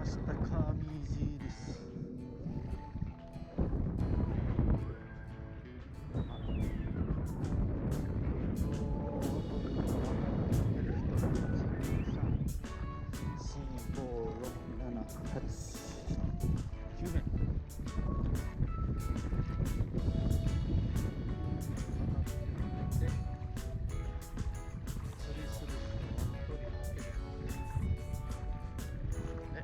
した。上地です。9名で釣りする人は1人だけで、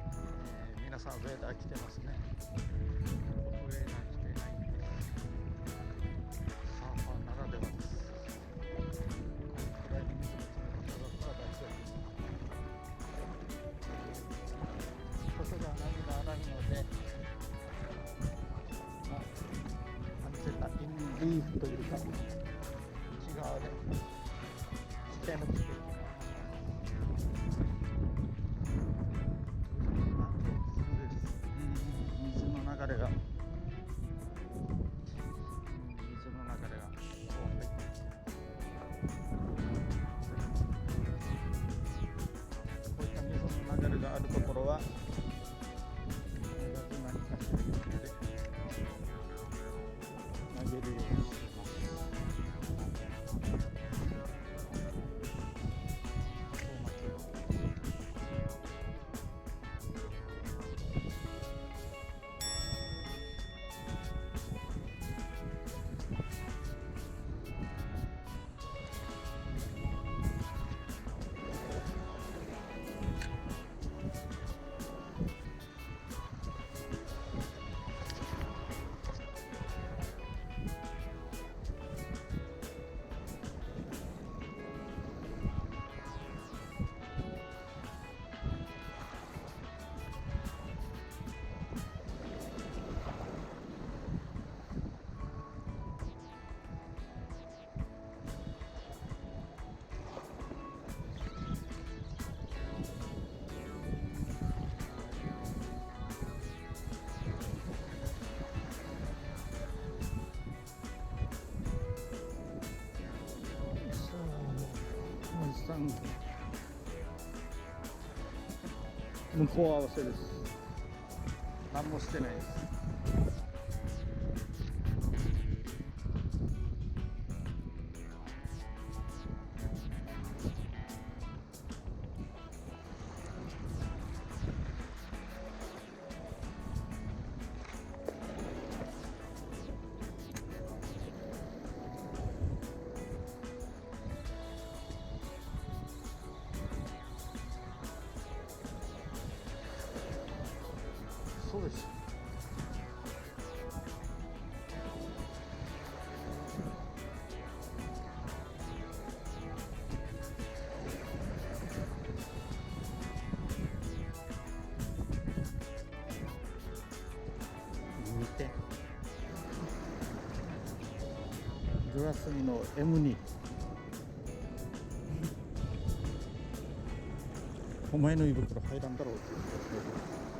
皆さんウェーダー着てますね。僕ウェーダー着てないんです。サーファーならではです。このくらいの水の冷たさだったら大丈夫です。外が波が荒いので、安全なインリーフというか内側で危険のつける水の流れが怖い。こういった水の流れがあるところは何かしら入れて投げるようにしています。向こう合わせです。何もしてないです。そうです。見て、グラスミの M2。お前の胃袋入らんだろうって言って。